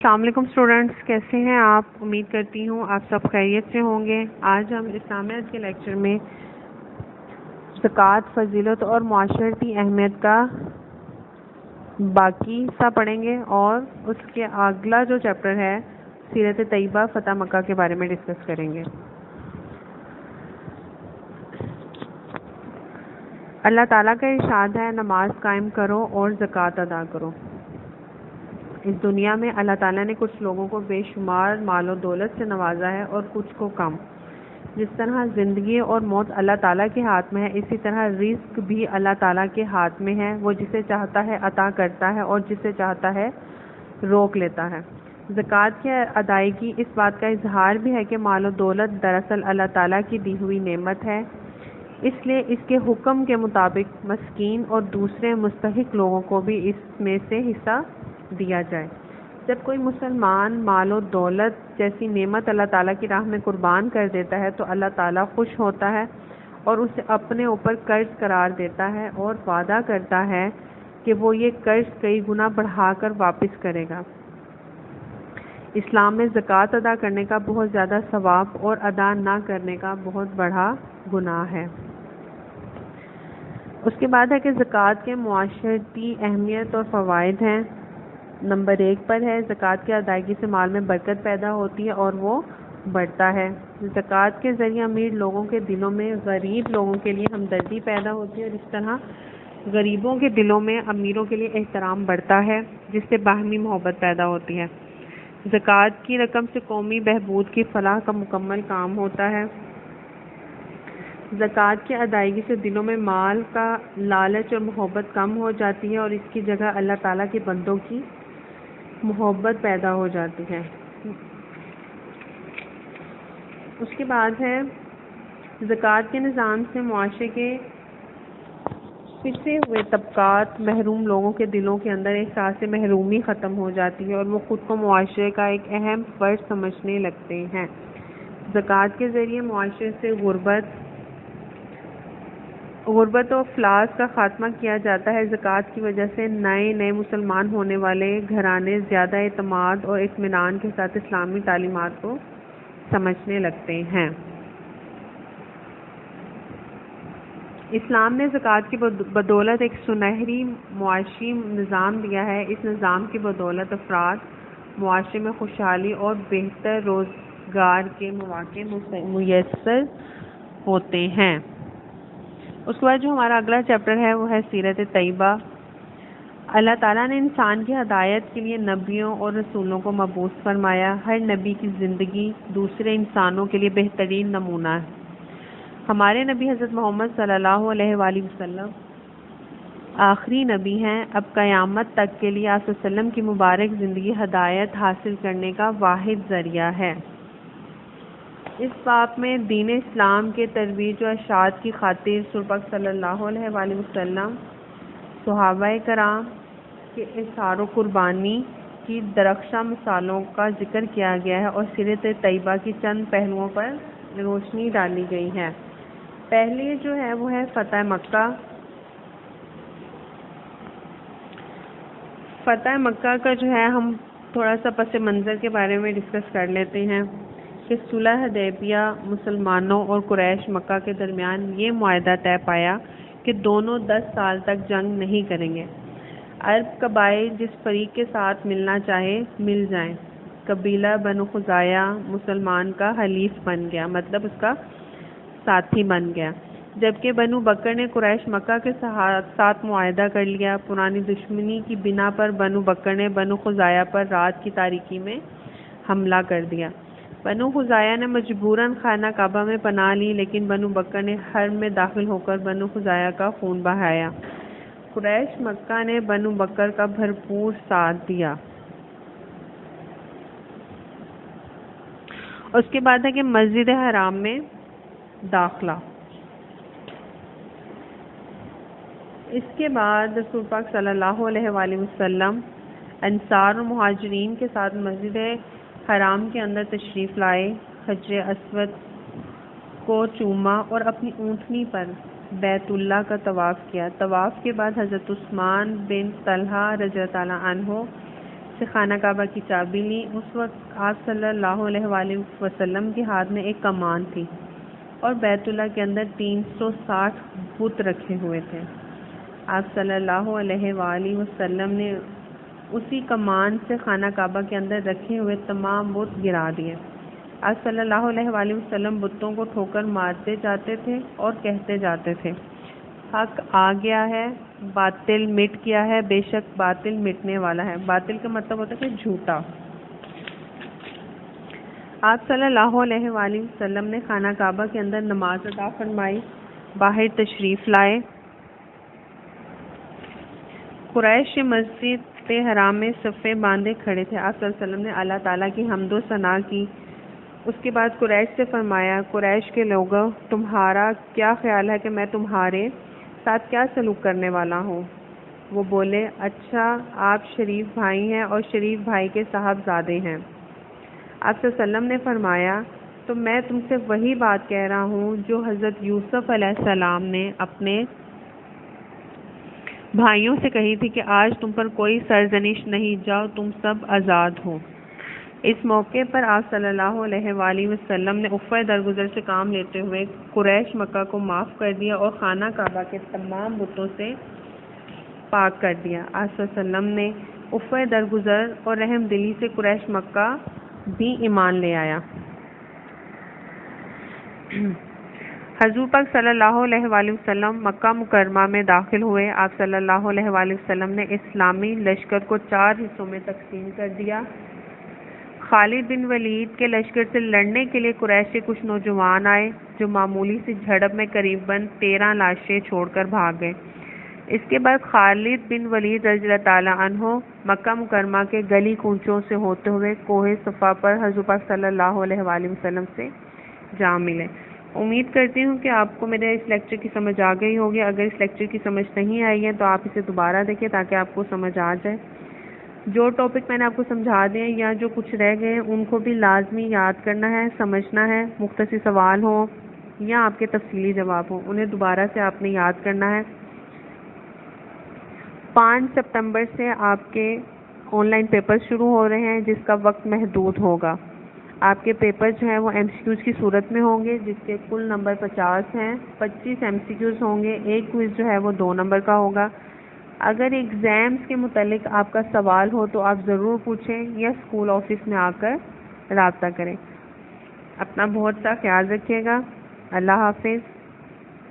السلام علیکم اسٹوڈنٹس، کیسے ہیں آپ؟ امید کرتی ہوں آپ سب خیریت سے ہوں گے۔ آج ہم اسلامیات کے لیکچر میں زکوٰۃ، فضیلت اور معاشرتی اہمیت کا باقی حصہ پڑھیں گے، اور اس کے اگلا جو چیپٹر ہے سیرت طیبہ فتح مکہ کے بارے میں ڈسکس کریں گے۔ اللہ تعالیٰ کا ارشاد ہے، نماز قائم کرو اور زکوٰۃ ادا کرو۔ اس دنیا میں اللہ تعالیٰ نے کچھ لوگوں کو بے شمار مال و دولت سے نوازا ہے اور کچھ کو کم۔ جس طرح زندگی اور موت اللہ تعالیٰ کے ہاتھ میں ہے، اسی طرح رزق بھی اللہ تعالیٰ کے ہاتھ میں ہے۔ وہ جسے چاہتا ہے عطا کرتا ہے اور جسے چاہتا ہے روک لیتا ہے۔ زکوٰۃ کی ادائیگی اس بات کا اظہار بھی ہے کہ مال و دولت دراصل اللہ تعالیٰ کی دی ہوئی نعمت ہے، اس لیے اس کے حکم کے مطابق مسکین اور دوسرے مستحق لوگوں کو بھی اس میں سے حصہ دیا جائے۔ جب کوئی مسلمان مال و دولت جیسی نعمت اللہ تعالیٰ کی راہ میں قربان کر دیتا ہے تو اللہ تعالیٰ خوش ہوتا ہے اور اسے اپنے اوپر قرض قرار دیتا ہے اور وعدہ کرتا ہے کہ وہ یہ قرض کئی گنا بڑھا کر واپس کرے گا۔ اسلام میں زکوٰۃ ادا کرنے کا بہت زیادہ ثواب اور ادا نہ کرنے کا بہت بڑا گناہ ہے۔ اس کے بعد ہے کہ زکوٰۃ کے معاشرتی اہمیت اور فوائد ہیں۔ نمبر 1 پر ہے، زکوٰۃ کی ادائیگی سے مال میں برکت پیدا ہوتی ہے اور وہ بڑھتا ہے۔ زکوٰۃ کے ذریعے امیر لوگوں کے دلوں میں غریب لوگوں کے لیے ہمدردی پیدا ہوتی ہے، اور اس طرح غریبوں کے دلوں میں امیروں کے لیے احترام بڑھتا ہے، جس سے باہمی محبت پیدا ہوتی ہے۔ زکوٰۃ کی رقم سے قومی بہبود کی فلاح کا مکمل کام ہوتا ہے۔ زکوٰۃ کی ادائیگی سے دلوں میں مال کا لالچ اور محبت کم ہو جاتی ہے، اور اس کی جگہ اللہ تعالیٰ کے بندوں کی محبت پیدا ہو جاتی ہے۔ اس کے بعد ہے، زکوٰۃ کے نظام سے معاشرے کے پسے ہوئے طبقات، محروم لوگوں کے دلوں کے اندر احساس محرومی ختم ہو جاتی ہے اور وہ خود کو معاشرے کا ایک اہم فرد سمجھنے لگتے ہیں۔ زکوٰۃ کے ذریعے معاشرے سے غربت و افلاس کا خاتمہ کیا جاتا ہے۔ زکوٰۃ کی وجہ سے نئے مسلمان ہونے والے گھرانے زیادہ اعتماد اور اطمینان کے ساتھ اسلامی تعلیمات کو سمجھنے لگتے ہیں۔ اسلام نے زکوٰۃ کی بدولت ایک سنہری معاشی نظام دیا ہے۔ اس نظام کی بدولت افراد معاشرے میں خوشحالی اور بہتر روزگار کے مواقع میسر ہوتے ہیں۔ اس کے بعد جو ہمارا اگلا چیپٹر ہے وہ ہے سیرت طیبہ۔ اللہ تعالیٰ نے انسان کی ہدایت کے لیے نبیوں اور رسولوں کو مبعوث فرمایا۔ ہر نبی کی زندگی دوسرے انسانوں کے لیے بہترین نمونہ ہے۔ ہمارے نبی حضرت محمد صلی اللہ علیہ وآلہ وسلم آخری نبی ہیں۔ اب قیامت تک کے لیے آپ صلی اللہ علیہ وسلم کی مبارک زندگی ہدایت حاصل کرنے کا واحد ذریعہ ہے۔ اس باب میں دین اسلام کے ترویج و ارشاد کی خاطر رسول پاک صلی اللہ علیہ وآلہ وسلم، صحابہ کرام کے اثار و قربانی کی درخشاں مثالوں کا ذکر کیا گیا ہے، اور سیرت طیبہ کی چند پہلوؤں پر روشنی ڈالی گئی ہے۔ پہلی جو ہے وہ ہے فتح مکہ۔ فتح مکہ کا جو ہے ہم تھوڑا سا پس منظر کے بارے میں ڈسکس کر لیتے ہیں کہ صلح حدیبیہ مسلمانوں اور قریش مکہ کے درمیان یہ معاہدہ طے پایا کہ دونوں 10 سال تک جنگ نہیں کریں گے۔ عرب قبائل جس فریق کے ساتھ ملنا چاہے مل جائیں۔ قبیلہ بنو خزاعہ مسلمان کا حلیف بن گیا، مطلب اس کا ساتھی بن گیا، جبکہ بنو بکر نے قریش مکہ کے ساتھ معاہدہ کر لیا۔ پرانی دشمنی کی بنا پر بنو بکر نے بنو خزاعہ پر رات کی تاریکی میں حملہ کر دیا۔ بنو خزاعہ نے مجبوراً خانہ کعبہ میں پناہ لی، لیکن بنو بکر نے حرم میں داخل ہو کر بنو خزاعہ کا خون بہایا۔ قریش مکہ نے بنو بکر کا بھرپور ساتھ دیا۔ اس کے بعد ہے کہ مسجد حرام میں داخلہ۔ اس کے بعد رسول پاک صلی اللہ علیہ وآلہ وسلم انصار و مہاجرین کے ساتھ مسجد حرام کے اندر تشریف لائے، حجر اسود کو چوما اور اپنی اونٹنی پر بیت اللہ کا طواف کیا۔ طواف کے بعد حضرت عثمان بن طلحہ رضی اللہ عنہ سے خانہ کعبہ کی چابی لی۔ اس وقت آپ صلی اللہ علیہ وآلہ وسلم کے ہاتھ میں ایک کمان تھی اور بیت اللہ کے اندر 360 بت رکھے ہوئے تھے۔ آپ صلی اللہ علیہ وآلہ وسلم نے اسی کمان سے خانہ کعبہ کے اندر رکھے ہوئے تمام بت گرا دیے۔ آپ صلی اللہ علیہ وآلہ وسلم بتوں کو ٹھوکر مارتے جاتے تھے اور کہتے جاتے تھے، حق آ گیا ہے، باطل مٹ گیا ہے، بے شک باطل مٹنے والا ہے۔ باطل کا مطلب ہوتا ہے کہ جھوٹا۔ آپ صلی اللہ علیہ وآلہ وسلم نے خانہ کعبہ کے اندر نماز ادا فرمائی، باہر تشریف لائے۔ قریش مسجد حرام میں صفیں باندھے کھڑے تھے۔ آپ صلی اللہ علیہ وسلم نے اللہ تعالیٰ کی حمد و ثنا کی۔ اس کے بعد قریش سے فرمایا، قریش کے لوگوں، تمہارا کیا خیال ہے کہ میں تمہارے ساتھ کیا سلوک کرنے والا ہوں؟ وہ بولے، اچھا، آپ شریف بھائی ہیں اور شریف بھائی کے صاحبزادے ہیں۔ آپ صلی اللہ علیہ وسلم نے فرمایا، تو میں تم سے وہی بات کہہ رہا ہوں جو حضرت یوسف علیہ السلام نے اپنے بھائیوں سے کہی تھی کہ آج تم پر کوئی سرزنش نہیں، جاؤ تم سب آزاد ہو۔ اس موقع پر آپ صلی اللہ علیہ وآلہ وسلم نے عفو درگزر سے کام لیتے ہوئے قریش مکہ کو معاف کر دیا اور خانہ کعبہ کے تمام بتوں سے پاک کر دیا۔ آپ صلی اللہ علیہ وسلم نے عفو درگزر اور رحم دلی سے قریش مکہ بھی ایمان لے آیا۔ حضور پاک صلی اللہ علیہ وآلہ وسلم مکہ مکرمہ میں داخل ہوئے۔ آپ صلی اللہ علیہ وآلہ وسلم نے اسلامی لشکر کو 4 حصوں میں تقسیم کر دیا۔ خالد بن ولید کے لشکر سے لڑنے کے لیے قریش کے کچھ نوجوان آئے جو معمولی سی جھڑپ میں قریباً 13 لاشیں چھوڑ کر بھاگ گئے۔ اس کے بعد خالد بن ولید رضی اللہ تعالیٰ عنہ مکہ مکرمہ کے گلی کوچوں سے ہوتے ہوئے کوہ صفا پر حضور پاک صلی اللہ علیہ وآلہ وسلم سے جا ملے۔ امید کرتی ہوں کہ آپ کو میرے اس لیکچر کی سمجھ آ گئی ہوگی۔ اگر اس لیکچر کی سمجھ نہیں آئی ہے تو آپ اسے دوبارہ دیکھیں تاکہ آپ کو سمجھ آ جائے۔ جو ٹاپک میں نے آپ کو سمجھا دیا یا جو کچھ رہ گئے ہیں ان کو بھی لازمی یاد کرنا ہے، سمجھنا ہے۔ مختصر سوال ہوں یا آپ کے تفصیلی جواب ہوں، انہیں دوبارہ سے آپ نے یاد کرنا ہے۔ 5 سپتمبر سے آپ کے آن لائن پیپر شروع ہو رہے ہیں جس کا وقت محدود ہوگا۔ آپ کے پیپر جو ہیں وہ MCQs کی صورت میں ہوں گے جس کے کل نمبر 50 ہیں۔ 25 MCQs ہوں گے، ایک کوئز جو ہے وہ 2 نمبر کا ہوگا۔ اگر ایگزامز کے متعلق آپ کا سوال ہو تو آپ ضرور پوچھیں یا اسکول آفس میں آ کر رابطہ کریں۔ اپنا بہت سا خیال رکھیے گا۔ اللہ حافظ۔